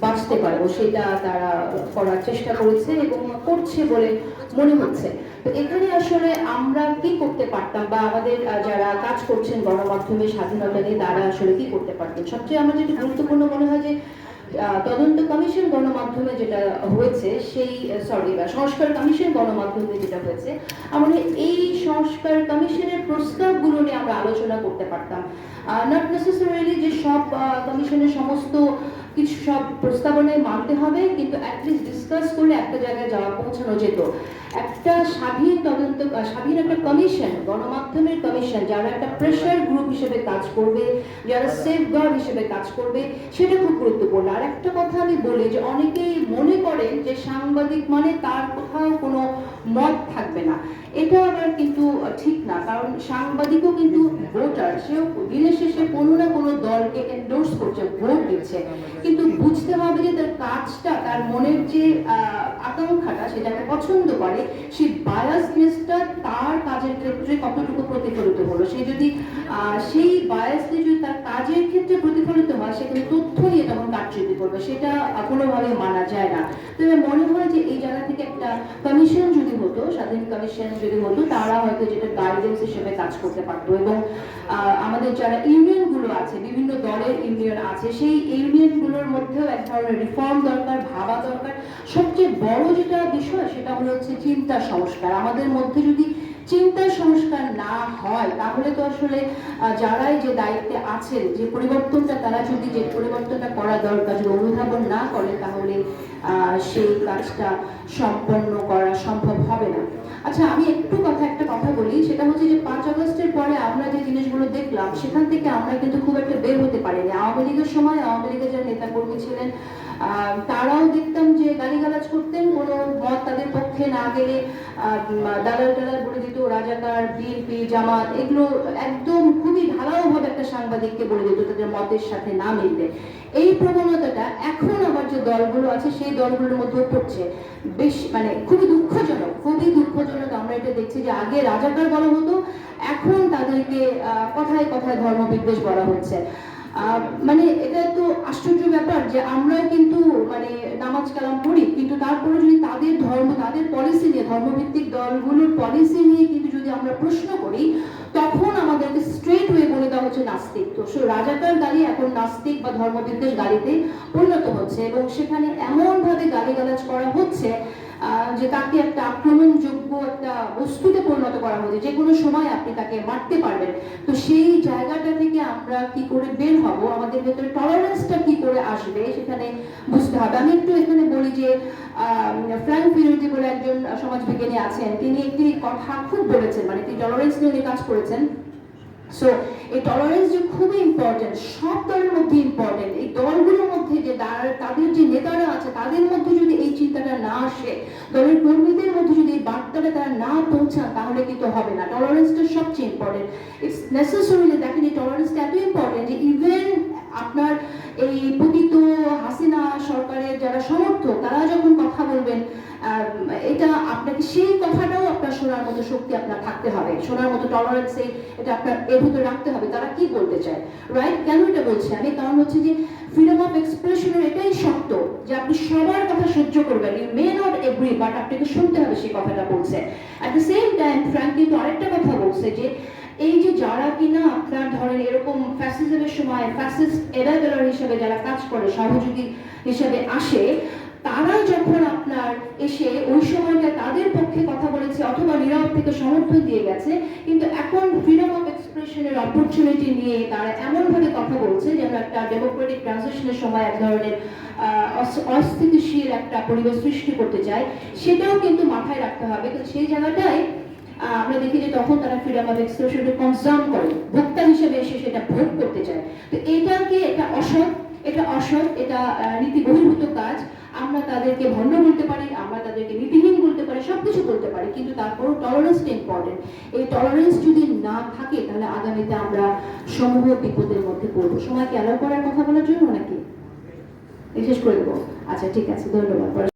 বাঁচতে পারবো সেটা তারা করার চেষ্টা করেছে এবং করছে বলে মনে হচ্ছে। তো এখানে আসলে আমরা কি করতে পারতাম বা আমাদের যারা কাজ করছেন গণমাধ্যমের স্বাধীনতা নিয়ে তারা আসলে কি করতে পারতেন? সবচেয়ে আমার যেটা গুরুত্বপূর্ণ মনে হয় যে তদন্ত কমিশন গণমাধ্যমে যেটা হয়েছে সেই সংস্কার কমিশন গণমাধ্যমে যেটা হয়েছে, আমরা এই সংস্কার কমিশনের প্রস্তাবগুলো নিয়ে আমরা আলোচনা করতে পারতাম। নট নেসেসারিলি যে সব কমিশনের সমস্ত কিছু সব প্রস্তাবনায় মানতে হবে, কিন্তু অ্যাটলিস্ট ডিসকাস করলে একটা জায়গায় যাওয়া পৌঁছানো যেত। একটা স্বাধীন তদন্ত, স্বাধীন একটা কমিশন, গণমাধ্যমের কমিশন, যারা একটা প্রেশার গ্রুপ হিসেবে কাজ করবে, যারা সেফগার্ড হিসেবে কাজ করবে, সেটা খুব গুরুত্বপূর্ণ। আর একটা কথা আমি বলি যে অনেকেই মনে করেন যে সাংবাদিক মানে তার কোথাও কোনো মত থাকবে না। এটা আবার কিন্তু ঠিক না, কারণ সাংবাদিকও কিন্তু ভোটার, সেও দিনের শেষে কোনো না কোনো দলকে এন্ডোর্স করছে, ভোট দিচ্ছে, কিন্তু বুঝতে হবে যে তার কাজটা, তার মনের যে আকাঙ্ক্ষাটা, সেটাকে পছন্দ করে, সেই বায়াসনেসটা তার কাজের ক্ষেত্রে কতটুকু প্রতিফলিত হলো। সে যদি সেই বায়াসনে যদি তার কাজের ক্ষেত্রে প্রতিফলিত হয়, সেখানে তথ্য নিয়ে তখন কারচুপি করবে, সেটা কোনোভাবে মানা যায় না। তবে মনে হয় যে এই জায়গা থেকে একটা কমিশন যদি হতো, স্বাধীন কমিশন যদি হতো, তারা হয়তো যেটা গাইডেন্স হিসেবে কাজ করতে পারতো। এবং আমাদের যারা ইউনিয়নগুলো আছে, বিভিন্ন দলের ইউনিয়ন আছে, সেই ইউনিয়নগুলোর মধ্যেও এক ধরনের রিফর্ম দরকার, ভাবা দরকার। সবচেয়ে বড় যেটা বিষয় সেটা হলো হচ্ছে চিন্তা সংস্কার। আমাদের মধ্যে যদি চিন্তা সংস্কার না হয়, তাহলে তো আসলে যারাই যে দায়িত্বে আছেন, যে পরিবর্তনটা তারা যদি, যে পরিবর্তনটা করা দরকার, যদি অনুধাবন না করে, তাহলে সেই কাজটা সম্পন্ন করা সম্ভব হবে না। আচ্ছা, আমি একটা কথা বলি, সেটা হচ্ছে যে 5 আগস্টের পরে আমরা যে জিনিসগুলো দেখলাম, সেখান থেকে আমরা কিন্তু খুব একটা বের হতে পারিনি। আওয়ামী লীগের সময় আওয়ামী লীগের যারা নেতা কর্মী ছিলেন, তারাও দেখতাম যে গালিগালাজ করতেন, কোনো মত তাদের পক্ষে না গেলে দালাল টালাল বলে দিত, রাজাকার, বিএনপি, জামাত, এগুলো একদম খুবই ঢালাওভাবে একটা সাংবাদিককে বলে দিত তাদের মতের সাথে না মিললে। এই প্রবণতাটা এখন আবার যে দলগুলো আছে সেই দলগুলোর মধ্যে পড়ছে। বেশ খুবই দুঃখজনক, আমরা এটা দেখছি যে আগে রাজাকার বলা হতো, এখন তাদেরকে কথায় কথায় ধর্মবিদ্বেষ বলা হচ্ছে। এটা তো আশ্চর্য ব্যাপার যে আমরা কিন্তু নামাজ কালাম পড়ি, কিন্তু তারপরে যদি তাদের ধর্ম, তাদের পলিসি নিয়ে, ধর্মভিত্তিক দলগুলোর পলিসি নিয়ে কিন্তু যদি আমরা প্রশ্ন করি, তখন আমাদেরকে স্ট্রেট ওয়ে বলে দেওয়া হচ্ছে নাস্তিক। তো রাজাকার গালি এখন নাস্তিক বা ধর্মবিদ্বেষ গালিতে পরিণত হচ্ছে, এবং সেখানে এমন ভাবে গালিগালাজ করা হচ্ছে যে তাকে একটা আক্রমণযোগ্য একটা বস্তুতে পরিণত করা হয়েছে, যে কোনো সময় আপনি তাকে মারতে পারবেন। তো সেই জায়গাটা থেকে আমরা কি করে বের হব, আমাদের ভেতরে টলারেন্সটা কি করে আসবে, সেখানে বুঝতে হবে। আমি একটু এখানে বলি যে ফ্র্যাঙ্ক ফিরোজি বলে একজন সমাজবিজ্ঞানী আছেন, তিনি একটি কথা খুব বলেছেন, তিনি টলারেন্স নিয়ে উনি কাজ করেছেন। সো এই টলারেন্স যে খুবই ইম্পর্টেন্ট, সব দলের মধ্যে ইম্পর্টেন্ট। এই দলগুলোর মধ্যে যে তাদের যে নেতারা আছে, তাদের মধ্যে যদি এই চিন্তাটা না আসে, দলের কর্মীদের মধ্যে যদি এই বার্তাটা তারা না পৌঁছান, তাহলে কিন্তু হবে না। টলারেন্সটা সবচেয়ে ইম্পর্টেন্ট। ইটস নেসেসারি, দেখেন এই টলারেন্সটা এত ইম্পর্টেন্ট যে ইভেন আপনার এই পতিত হাসিনা সরকারের যারা সমর্থক, তারা যখন কথা বলবেন, এটা আপনাকে সেই কথাটাও আপনার শোনার মতো শক্তি আপনার থাকতে হবে, শোনার মতো টলারেন্স এটা আপনার এর ভিতরে রাখতে হবে, তারা কি বলতে চায়, রাইট? কেন এটা বলছি আমি? কারণ হচ্ছে যে ফ্রিডম অফ এক্সপ্রেশনের এটাই শর্ত যে আপনি সবার কথা সহ্য করবেন, you may not agree, but আপনাকে শুনতে হবে সেই কথাটা বলছে। At the same time frank কিন্তু আরেকটা কথা বলছে যে এই যে যারা কিনা আপনার ধরেন এরকম ফ্যাসিজমের সময় ফ্যাসিস্ট এরাবেলার হিসেবে যারা কাজ করে, সহযোগী হিসেবে আসে, তারা যখন আপনার এসে ওই সময়টা তাদের পক্ষে কথা বলেছে অথবা নীরব থেকে সমর্থন দিয়ে গেছে, কিন্তু এখন ফ্রিডম অফ এক্সপ্রেশনের অপরচুনিটি নিয়ে তারা এমনভাবে কথা বলছে যেন একটা ডেমোক্রেটিক ট্রানজিশনের সময় এক ধরনের অস্থিতিশীল একটা পরিবেশ সৃষ্টি করতে চায়। সেটাও কিন্তু মাথায় রাখতে হবে। তো সেই জায়গাটায় আমরা দেখি যে তখন তারা ফ্রিডম অফ এক্সপ্রেশনকে কনজার্ভ করে, ভোক্তা হিসেবে এসে সেটা ভোগ করতে চায়। তো এটা অসৎ, এটা নীতি বহির্ভূত কাজ। আমরা তাদেরকে ভণ্ড বলতে পারি, আমরা তাদেরকে নীতিহীন বলতে পারি, সবকিছু বলতে পারি, কিন্তু তারপরও টলারেন্সটা ইম্পর্টেন্ট। এই টলারেন্স যদি না থাকে, তাহলে আগামীতে আমরা সমূহ বিপদের মধ্যে পড়বো। সময়কে অ্যালাউ করার কথা বলার জন্য নাকি শেষ করে দেবো? আচ্ছা, ঠিক আছে, ধন্যবাদ।